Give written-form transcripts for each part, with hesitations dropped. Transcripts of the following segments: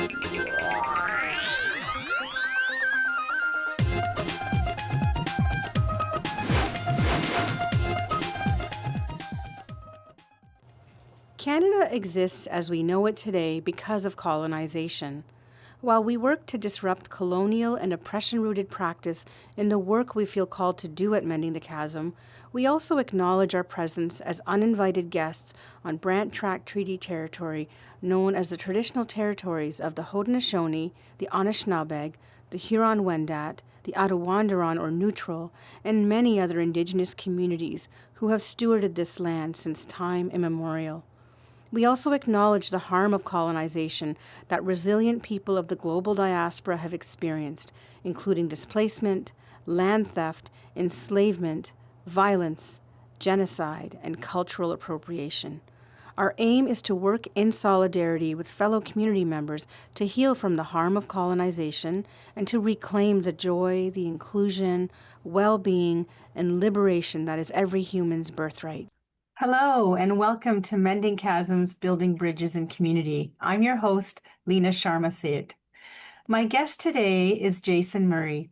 Canada exists as we know it today because of colonization. While we work to disrupt colonial and oppression rooted practice in the work we feel called to do at Mending the Chasm, we also acknowledge our presence as uninvited guests on Brant Tract Treaty territory known as the traditional territories of the Haudenosaunee, the Anishinaabeg, the Huron-Wendat, the Attawandaron or Neutral, and many other Indigenous communities who have stewarded this land since time immemorial. We also acknowledge the harm of colonization that resilient people of the global diaspora have experienced, including displacement, land theft, enslavement, violence, genocide, and cultural appropriation. Our aim is to work in solidarity with fellow community members to heal from the harm of colonization and to reclaim the joy, the inclusion, well-being, and liberation that is every human's birthright. Hello, and welcome to Mending Chasms, Building Bridges in Community. I'm your host, Leena Sharma. My guest today is Jason Murray.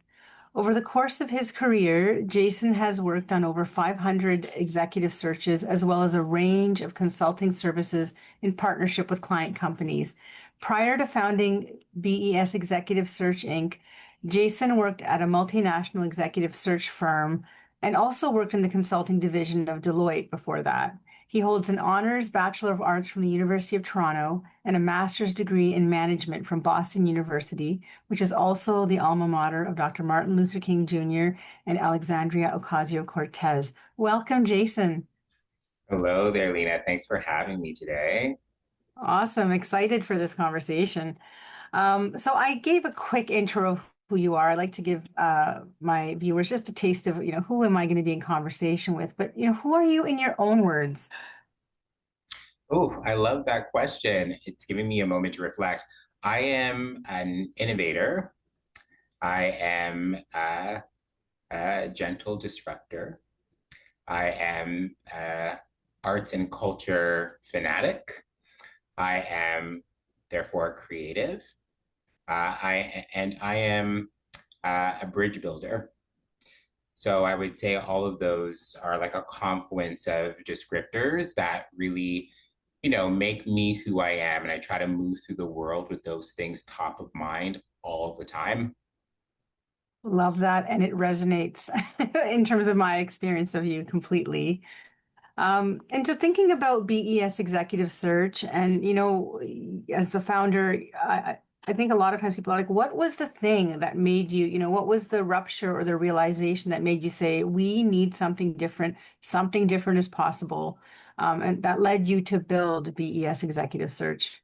Over the course of his career, Jason has worked on over 500 executive searches, as well as a range of consulting services in partnership with client companies. Prior to founding BES Executive Search Inc., Jason worked at a multinational executive search firm and also worked in the consulting division of Deloitte before that. He holds an honors Bachelor of Arts from the University of Toronto and a master's degree in management from Boston University, which is also the alma mater of Dr. Martin Luther King Jr. and Alexandria Ocasio-Cortez. Welcome, Jason. Hello there, Leena. Thanks for having me today. Awesome. Excited for this conversation. So I gave a quick intro of who you are. I'd like to give my viewers just a taste of, who am I going to be in conversation with? But, who are you in your own words? Oh, I love that question. It's giving me a moment to reflect. I am an innovator. I am a gentle disruptor. I am a arts and culture fanatic. I am therefore creative. I am a bridge builder. So I would say all of those are like a confluence of descriptors that really, make me who I am. And I try to move through the world with those things top of mind all the time. Love that. And it resonates in terms of my experience of you completely. And so thinking about BES Executive Search and, as the founder, I think a lot of times people are like, what was the thing that made you, what was the rupture or the realization that made you say, we need something different is possible, and that led you to build BES Executive Search?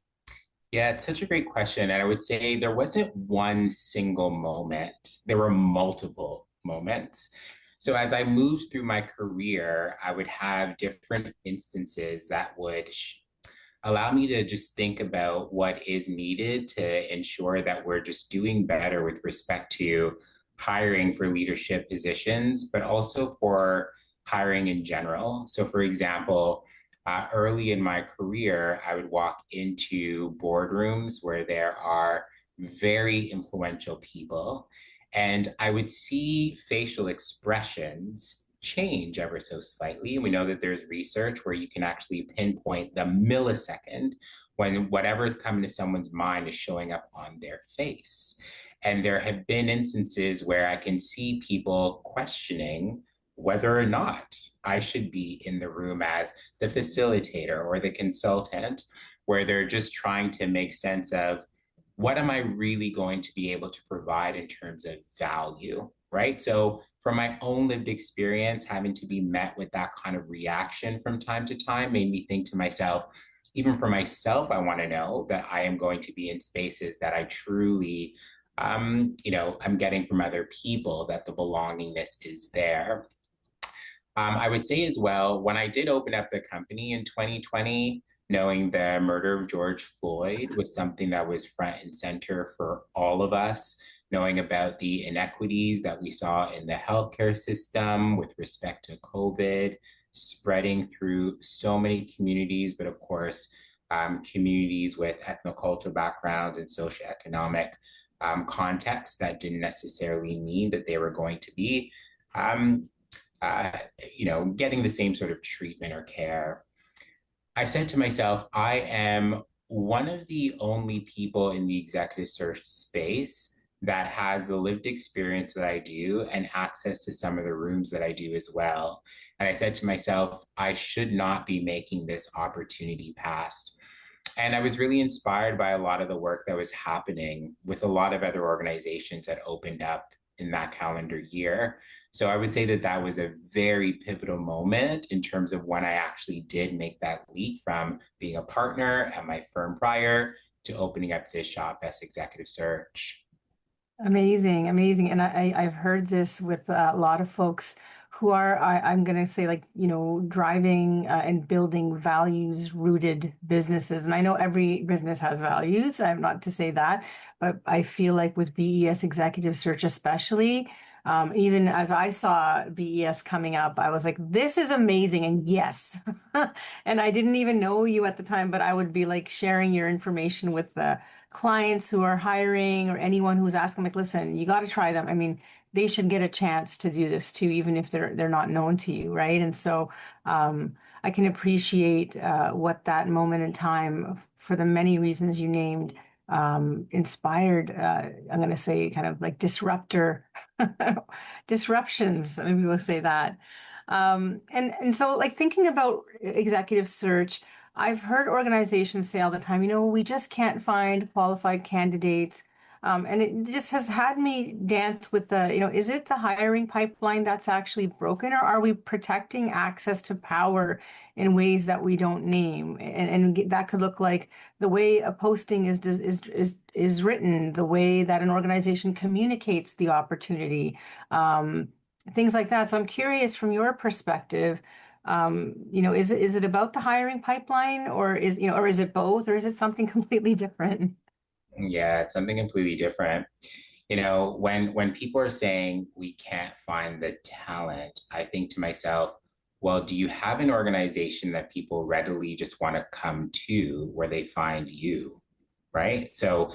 Yeah, it's such a great question. And I would say there wasn't one single moment, there were multiple moments. So as I moved through my career, I would have different instances that would allow me to just think about what is needed to ensure that we're just doing better with respect to hiring for leadership positions, but also for hiring in general. So, for example, early in my career, I would walk into boardrooms where there are very influential people, and I would see facial expressions change ever so slightly. And we know that there's research where you can actually pinpoint the millisecond when whatever's coming to someone's mind is showing up on their face. And there have been instances where I can see people questioning whether or not I should be in the room as the facilitator or the consultant, where they're just trying to make sense of what am I really going to be able to provide in terms of value, right? So, from my own lived experience, having to be met with that kind of reaction from time to time made me think to myself, even for myself, I want to know that I am going to be in spaces that I truly, I'm getting from other people, that the belongingness is there. I would say as well, when I did open up the company in 2020, knowing the murder of George Floyd was something that was front and center for all of us, knowing about the inequities that we saw in the healthcare system with respect to COVID spreading through so many communities, but of course, communities with ethnocultural backgrounds and socioeconomic contexts that didn't necessarily mean that they were going to be, um, uh, getting the same sort of treatment or care. I said to myself, I am one of the only people in the executive search space that has the lived experience that I do and access to some of the rooms that I do as well. And I said to myself, I should not be making this opportunity past. And I was really inspired by a lot of the work that was happening with a lot of other organizations that opened up in that calendar year. So I would say that that was a very pivotal moment in terms of when I actually did make that leap from being a partner at my firm prior to opening up this shop as executive search. Amazing, amazing. And I've heard this with a lot of folks who are, I'm going to say, like, driving and building values rooted businesses. And I know every business has values. I'm not to say that, but I feel like with BES Executive Search, especially, even as I saw BES coming up, I was like, this is amazing. And yes, and I didn't even know you at the time, but I would be like sharing your information with the clients who are hiring or anyone who's asking, like, listen, you got to try them. I mean, they should get a chance to do this too, even if they're not known to you, right? And so I can appreciate what that moment in time, for the many reasons you named, inspired. I'm going to say kind of like disruptor disruptions. Maybe we'll say that. And so, like, thinking about executive search, I've heard organizations say all the time, we just can't find qualified candidates. And it just has had me dance with is it the hiring pipeline that's actually broken, or are we protecting access to power in ways that we don't name? And that could look like the way a posting is written, the way that an organization communicates the opportunity, things like that. So I'm curious from your perspective, is it about the hiring pipeline, or is it both, or is it something completely different? Yeah, it's something completely different. When people are saying we can't find the talent, I think to myself, well, do you have an organization that people readily just want to come to where they find you? Right. So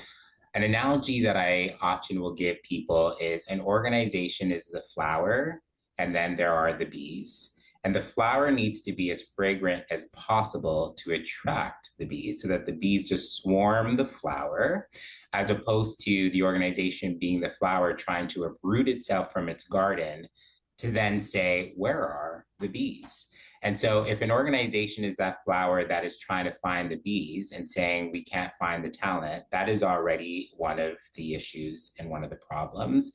an analogy that I often will give people is an organization is the flower, and then there are the bees. And the flower needs to be as fragrant as possible to attract the bees so that the bees just swarm the flower, as opposed to the organization being the flower trying to uproot itself from its garden to then say, where are the bees? And so, if an organization is that flower that is trying to find the bees and saying we can't find the talent, that is already one of the issues and one of the problems.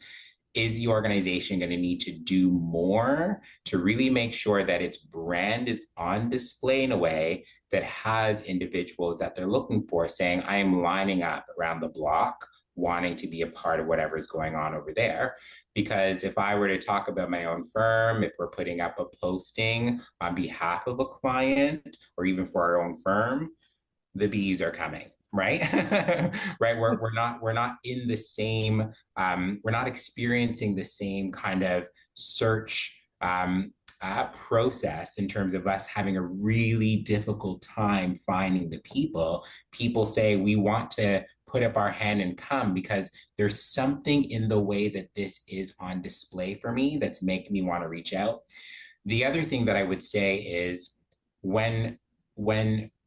Is the organization going to need to do more to really make sure that its brand is on display in a way that has individuals that they're looking for saying, I am lining up around the block, wanting to be a part of whatever is going on over there? Because if I were to talk about my own firm, if we're putting up a posting on behalf of a client or even for our own firm, the bees are coming, right? Right, we're not in the same, we're not experiencing the same kind of search process in terms of us having a really difficult time finding the people say we want to put up our hand and come because there's something in the way that this is on display for me that's making me want to reach out. The other thing that I would say is when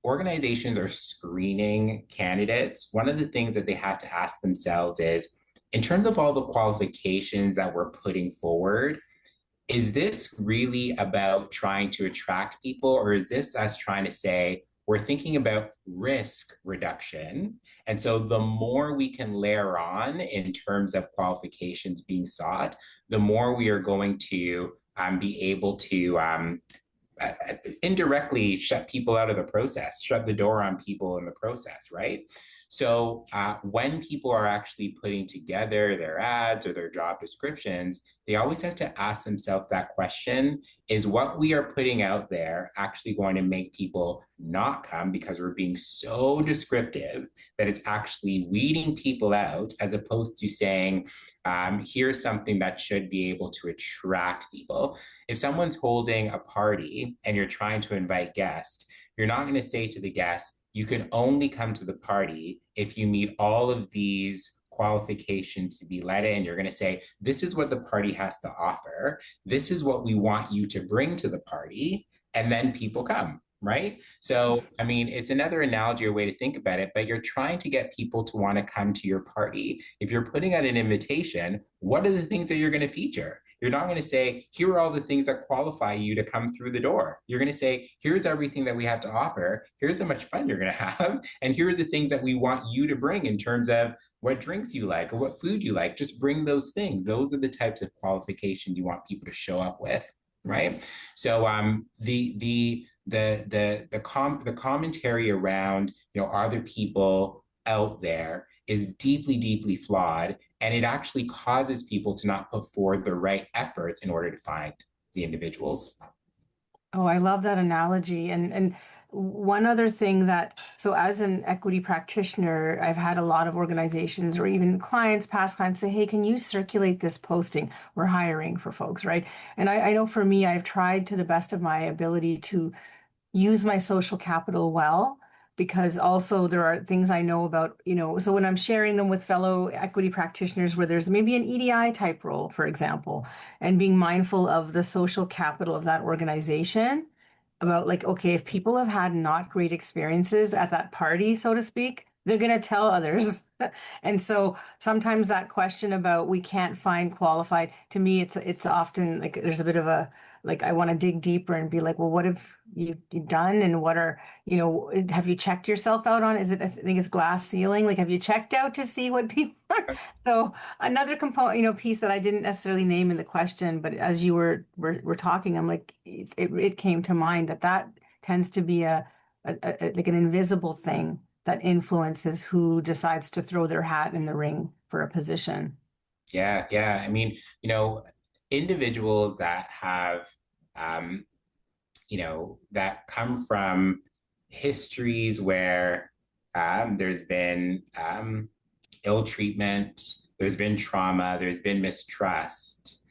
organizations are screening candidates, one of the things that they have to ask themselves is, in terms of all the qualifications that we're putting forward, is this really about trying to attract people, or is this us trying to say we're thinking about risk reduction? And so the more we can layer on in terms of qualifications being sought, the more we are going to be able to indirectly shut people out of the process, shut the door on people in the process, right? So when people are actually putting together their ads or their job descriptions, they always have to ask themselves that question: is what we are putting out there actually going to make people not come because we're being so descriptive that it's actually weeding people out, as opposed to saying, here's something that should be able to attract people. If someone's holding a party and you're trying to invite guests, you're not going to say to the guests, you can only come to the party if you meet all of these qualifications to be let in. You're going to say, this is what the party has to offer. This is what we want you to bring to the party. And then people come, right? So, I mean, it's another analogy or way to think about it, but you're trying to get people to want to come to your party. If you're putting out an invitation, what are the things that you're going to feature? You're not going to say, here are all the things that qualify you to come through the door. You're going to say, here's everything that we have to offer. Here's how much fun you're going to have. And here are the things that we want you to bring in terms of what drinks you like or what food you like. Just bring those things. Those are the types of qualifications you want people to show up with, right? So the commentary around, are there people out there is deeply, deeply flawed. And it actually causes people to not put forward the right efforts in order to find the individuals. Oh, I love that analogy. And one other thing that, so as an equity practitioner, I've had a lot of organizations or even clients, past clients say, hey, can you circulate this posting? We're hiring for folks, right? And I know for me, I've tried to the best of my ability to use my social capital well, because also there are things I know about, so when I'm sharing them with fellow equity practitioners where there's maybe an EDI type role, for example, and being mindful of the social capital of that organization, about like, okay, if people have had not great experiences at that party, so to speak, they're going to tell others. And so sometimes that question about we can't find qualified, to me, it's often like there's a bit of a, like I want to dig deeper and be like, well, what have you done, and what are, have you checked yourself out on? Is it, I think it's glass ceiling. Like, have you checked out to see what people are? So another component, piece that I didn't necessarily name in the question, but as you were talking, I'm like, it came to mind that tends to be a like an invisible thing that influences who decides to throw their hat in the ring for a position. Yeah, yeah. I mean, individuals that have, um, that come from histories where there's been ill treatment, there's been trauma, there's been mistrust.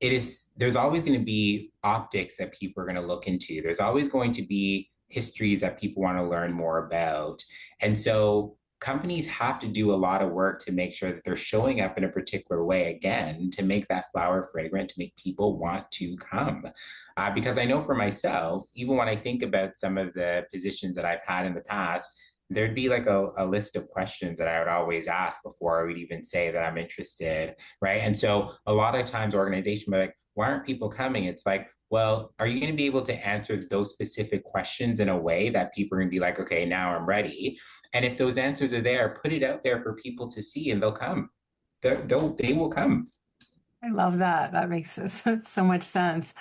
There's always going to be optics that people are going to look into. There's always going to be histories that people want to learn more about. And so companies have to do a lot of work to make sure that they're showing up in a particular way, again, to make that flower fragrant, to make people want to come. Because I know for myself, even when I think about some of the positions that I've had in the past, there'd be like a list of questions that I would always ask before I would even say that I'm interested, right? And so a lot of times organizations are like, why aren't people coming? It's like, well, are you going to be able to answer those specific questions in a way that people are going to be like, okay, now I'm ready? And if those answers are there, put it out there for people to see and they'll come. They will come. I love that. That makes so much sense.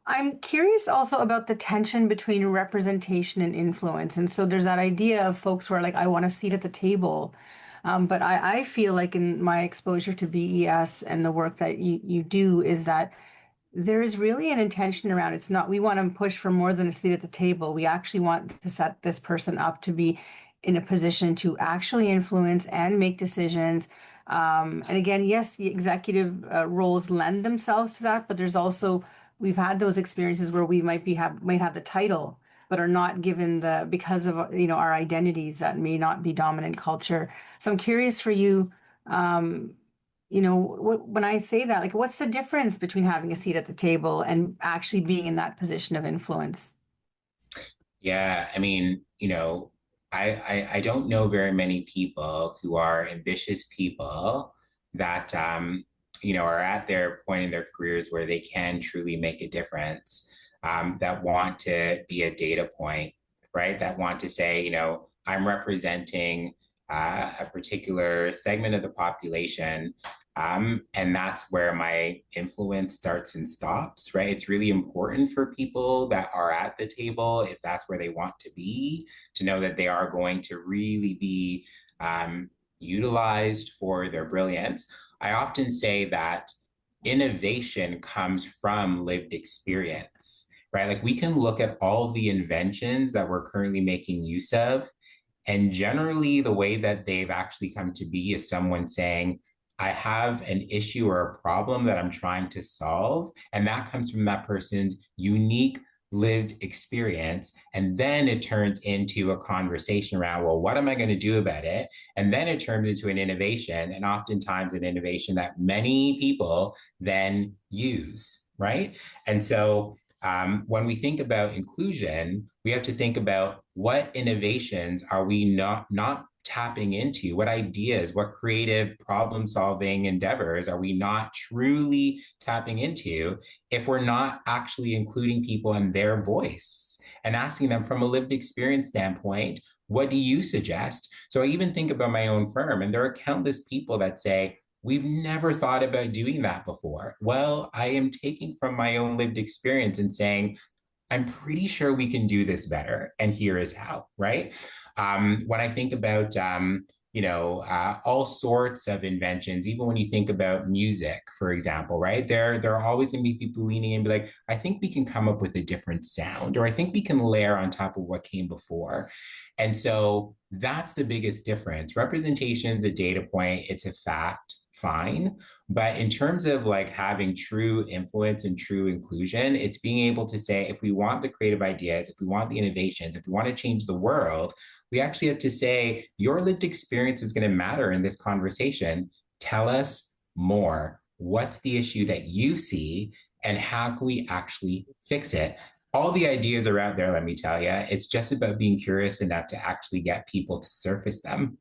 I'm curious also about the tension between representation and influence. And so there's that idea of folks who are like, I want a seat at the table. But I feel like in my exposure to BES and the work that you do is that there is really an intention around it's not we want to push for more than a seat at the table. We actually want to set this person up to be in a position to actually influence and make decisions. And again, yes, the executive roles lend themselves to that, but there's also we've had those experiences where we might have the title, but are not given the because of our identities that may not be dominant culture. So I'm curious for you. When I say that, like, what's the difference between having a seat at the table and actually being in that position of influence? Yeah, I mean, I don't know very many people who are ambitious people that are at their point in their careers where they can truly make a difference, that want to be a data point, right? That want to say, I'm representing a particular segment of the population. And that's where my influence starts and stops, right? It's really important for people that are at the table, if that's where they want to be, to know that they are going to really be utilized for their brilliance. I often say that innovation comes from lived experience, right? Like we can look at all of the inventions that we're currently making use of. And generally, the way that they've actually come to be is someone saying, I have an issue or a problem that I'm trying to solve. And that comes from that person's unique lived experience. And then it turns into a conversation around, well, what am I going to do about it? And then it turns into an innovation, and oftentimes an innovation that many people then use, right? And so when we think about inclusion, we have to think about what innovations are we not tapping into, what ideas, what creative problem solving endeavors are we not truly tapping into if we're not actually including people in their voice and asking them from a lived experience standpoint, what do you suggest? So I even think about my own firm, and there are countless people that say, we've never thought about doing that before. Well, I am taking from my own lived experience and saying, I'm pretty sure we can do this better, and here is how, right? When I think about, all sorts of inventions, even when you think about music, for example, right? There are always going to be people leaning in and be like, I think we can come up with a different sound, or I think we can layer on top of what came before. And so that's the biggest difference. Representation is a data point, it's a fact, fine. But in terms of like having true influence and true inclusion, it's being able to say, if we want the creative ideas, if we want the innovations, if we want to change the world, we actually have to say, your lived experience is going to matter in this conversation. Tell us more. What's the issue that you see, and how can we actually fix it? All the ideas are out there, let me tell you. It's just about being curious enough to actually get people to surface them.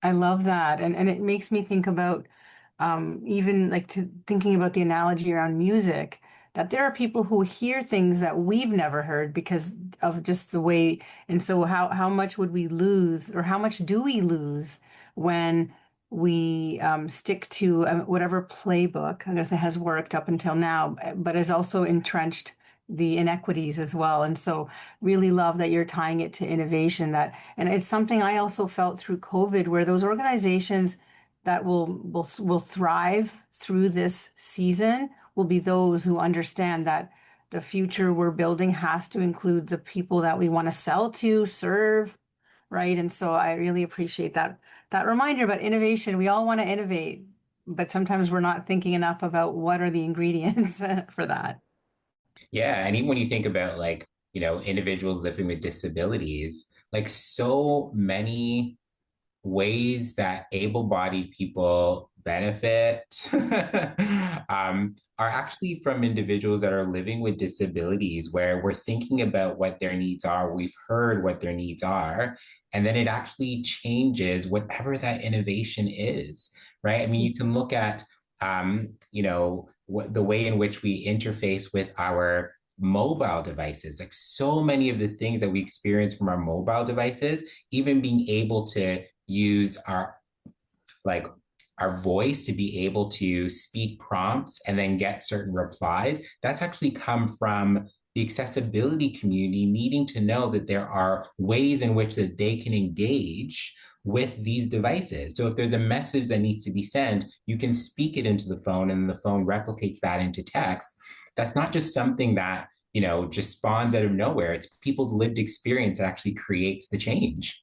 I love that. And it makes me think about even like thinking about the analogy around music, that there are people who hear things that we've never heard because of just the way. And so how much would we lose, or how much do we lose when we stick to whatever playbook, I guess, that has worked up until now, but has also entrenched the inequities as well. And so really love that you're tying it to innovation, that, and it's something I also felt through COVID, where those organizations that will thrive through this season will be those who understand that the future we're building has to include the people that we want to sell to, serve, right? And so I really appreciate that reminder about innovation. We all want to innovate, but sometimes we're not thinking enough about what are the ingredients for that. Yeah. And even when you think about like, individuals living with disabilities, like so many ways that able-bodied people benefit are actually from individuals that are living with disabilities, where we're thinking about what their needs are, we've heard what their needs are, and then it actually changes whatever that innovation is, right? I mean, you can look at, the way in which we interface with our mobile devices, like so many of the things that we experience from our mobile devices, even being able to use like our voice to be able to speak prompts and then get certain replies, that's actually come from the accessibility community needing to know that there are ways in which that they can engage with these devices. So if there's a message that needs to be sent, you can speak it into the phone and the phone replicates that into text. That's not just something that, just spawns out of nowhere. It's people's lived experience that actually creates the change.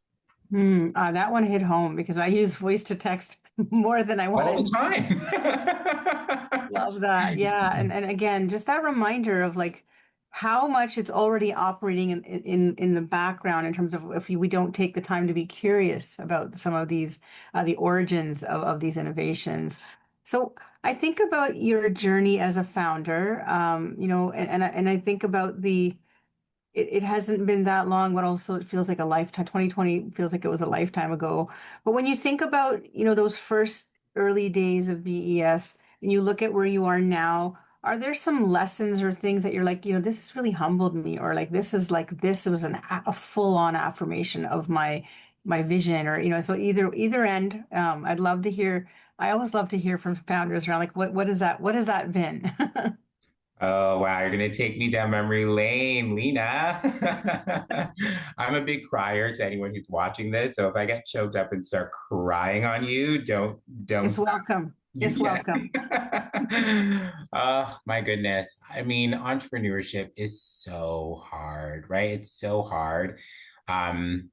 That one hit home because I use voice to text more than I want All to. the time. Love that. Yeah. And again, just that reminder of like how much it's already operating in the background, in terms of if we don't take the time to be curious about some of these, the origins of these innovations. So I think about your journey as a founder, and I think about it hasn't been that long, but also it feels like a lifetime. 2020 feels like it was a lifetime ago. But when you think about, those first early days of BES, and you look at where you are now, are there some lessons or things that you're like, this has really humbled me, or like this was a full-on affirmation of my vision, or so either end. I'd love to hear. I always love to hear from founders around like what has that been? Oh, wow. You're going to take me down memory lane, Leena. I'm a big crier to anyone who's watching this. So if I get choked up and start crying on you, don't It's stop. welcome. You It's can. welcome. Oh, my goodness. I mean, entrepreneurship is so hard, right? It's so hard. Um,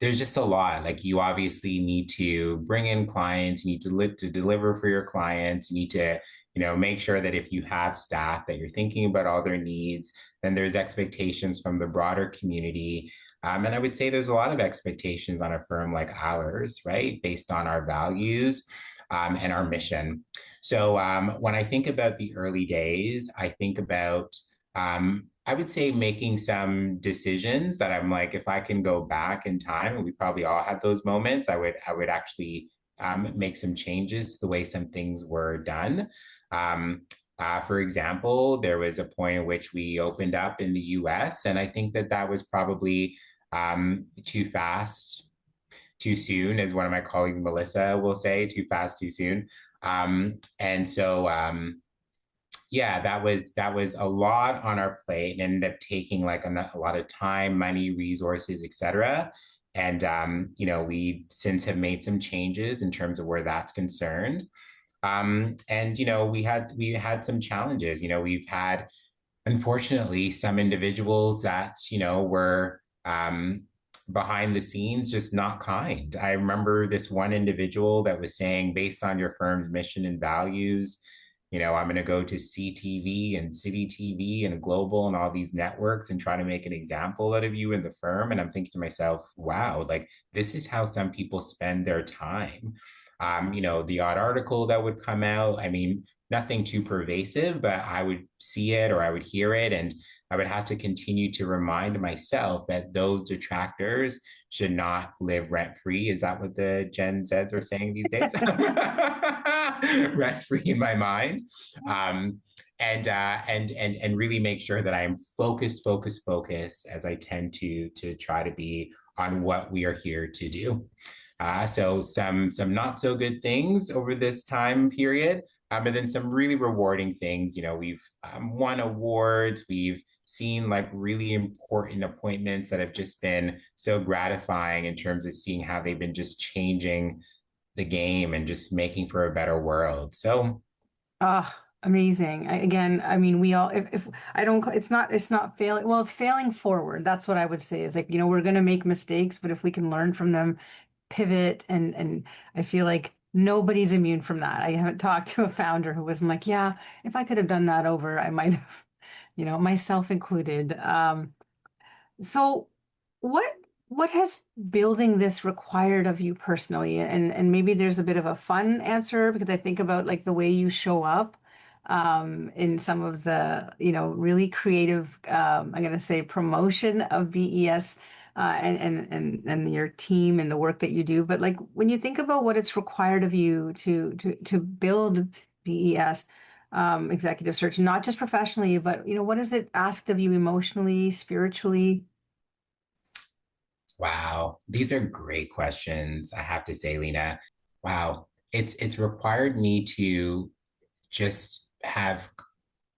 there's just a lot. Like you obviously need to bring in clients, you need to deliver for your clients, you need to, make sure that if you have staff that you're thinking about all their needs, then there's expectations from the broader community. And I would say there's a lot of expectations on a firm like ours, right? Based on our values and our mission. So when I think about the early days, I think about, I would say, making some decisions that I'm like, if I can go back in time, and we probably all have those moments, I would actually make some changes to the way some things were done. Um, for example, there was a point at which we opened up in the US, and I think that that was probably too fast, too soon, as one of my colleagues, Melissa, will say, too fast, too soon. And so, yeah, that was a lot on our plate and ended up taking like a lot of time, money, resources, etc. And we since have made some changes in terms of where that's concerned. And we had some challenges. We've had, unfortunately, some individuals that were behind the scenes just not kind. I remember this one individual that was saying, based on your firm's mission and values, I'm going to go to CTV and City TV and Global and all these networks and try to make an example out of you in the firm. And I'm thinking to myself, wow, like this is how some people spend their time. The odd article that would come out, I mean, nothing too pervasive, but I would see it or I would hear it. And I would have to continue to remind myself that those detractors should not live rent free. Is that what the Gen Zs are saying these days? Rent free in my mind. And really make sure that I am focused as I tend to try to be on what we are here to do. So some not so good things over this time period, and then some really rewarding things. We've won awards. We've seen like really important appointments that have just been so gratifying in terms of seeing how they've been just changing the game and just making for a better world. So, Amazing. Again, I mean, we all, if I don't, it's not failing. Well, it's failing forward. That's what I would say is like, we're going to make mistakes, but if we can learn from them, pivot, and I feel like nobody's immune from that. I haven't talked to a founder who wasn't like, yeah, if I could have done that over, I might have, myself included. So what what has building this required of you personally? And maybe there's a bit of a fun answer because I think about like the way you show up in some of the, really creative, I'm going to say promotion of BES and your team and the work that you do. But like when you think about what it's required of you to build BES, executive search, not just professionally, but what is it asked of you emotionally, spiritually? wow, these are great questions, I have to say, Leena. Wow, it's required me to just have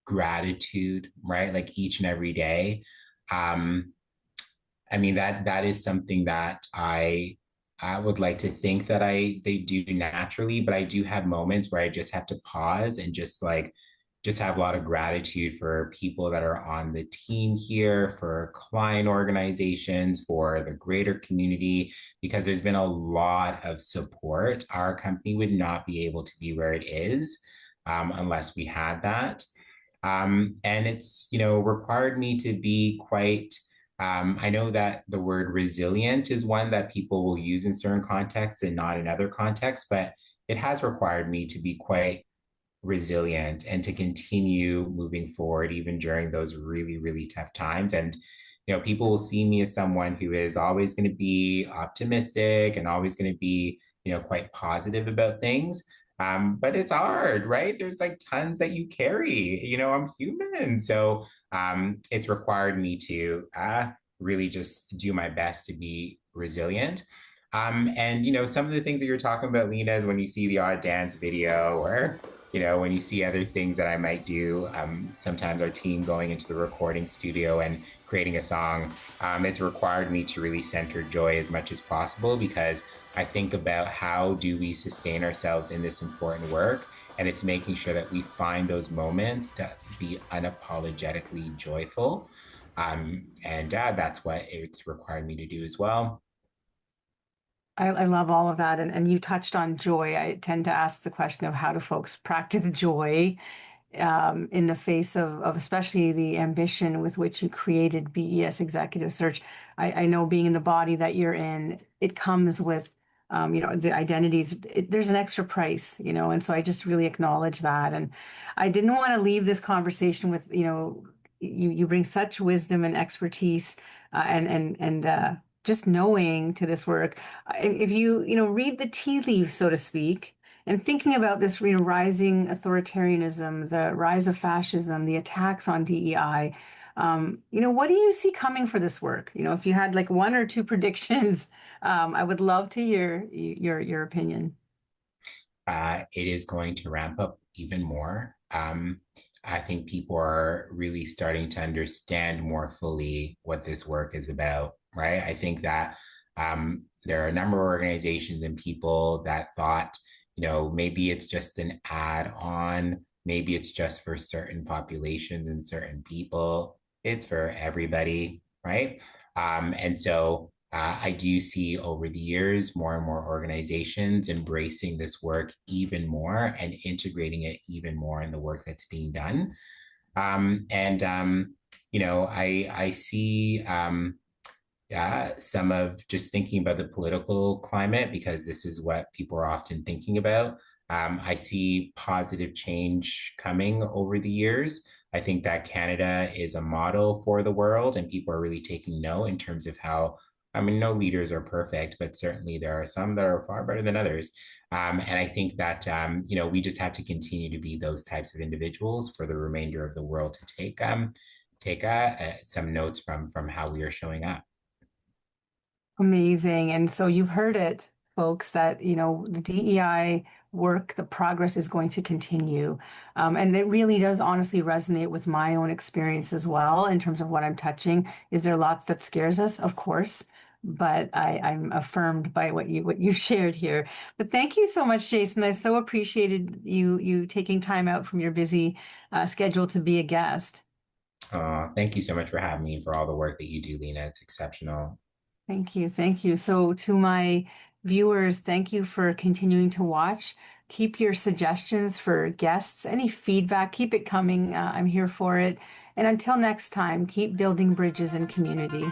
gratitude, right? Like each and every day. Um, I mean that is something that I would like to think that they do naturally, but I do have moments where I just have to pause and just have a lot of gratitude for people that are on the team here, for client organizations, for the greater community, because there's been a lot of support. Our company would not be able to be where it is unless we had that. And it's, required me to be quite, I know that the word resilient is one that people will use in certain contexts and not in other contexts, but it has required me to be quite resilient and to continue moving forward even during those really, really tough times. And people will see me as someone who is always going to be optimistic and always going to be quite positive about things. But it's hard, right? There's like tons that you carry. I'm human, so it's required me to really just do my best to be resilient. And some of the things that you're talking about, Leena, is when you see the odd dance video or when you see other things that I might do, sometimes our team going into the recording studio and creating a song, it's required me to really center joy as much as possible because I think about how do we sustain ourselves in this important work. And it's making sure that we find those moments to be unapologetically joyful. And that's what it's required me to do as well. I love all of that. And you touched on joy. I tend to ask the question of how do folks practice joy in the face of especially the ambition with which you created BES Executive Search. I know being in the body that you're in, it comes with, the identities. There's an extra price, and so I just really acknowledge that. And I didn't want to leave this conversation with, you bring such wisdom and expertise and just knowing to this work. If you read the tea leaves, so to speak, and thinking about this, rising authoritarianism, the rise of fascism, the attacks on DEI, what do you see coming for this work? If you had like one or two predictions, I would love to hear your opinion. It is going to ramp up even more. I think people are really starting to understand more fully what this work is about, right? I think that there are a number of organizations and people that thought, maybe it's just an add on, maybe it's just for certain populations and certain people. It's for everybody, right? And so I do see over the years more and more organizations embracing this work even more and integrating it even more in the work that's being done. I see some of just thinking about the political climate because this is what people are often thinking about. I see positive change coming over the years. I think that Canada is a model for the world, and people are really taking note in terms of how. I mean, no leaders are perfect, but certainly there are some that are far better than others. And I think that we just have to continue to be those types of individuals for the remainder of the world to take some notes from how we are showing up. Amazing. And so you've heard it, folks, that, the DEI work, the progress is going to continue. And it really does honestly resonate with my own experience as well in terms of what I'm touching. Is there lots that scares us? Of course. But I'm affirmed by what you shared here. But thank you so much, Jason. I so appreciated you taking time out from your busy schedule to be a guest. Thank you so much for having me and for all the work that you do, Leena. It's exceptional. Thank you. Thank you. So, to my viewers, thank you for continuing to watch. Keep your suggestions for guests, any feedback, keep it coming. I'm here for it. And until next time, keep building bridges and community.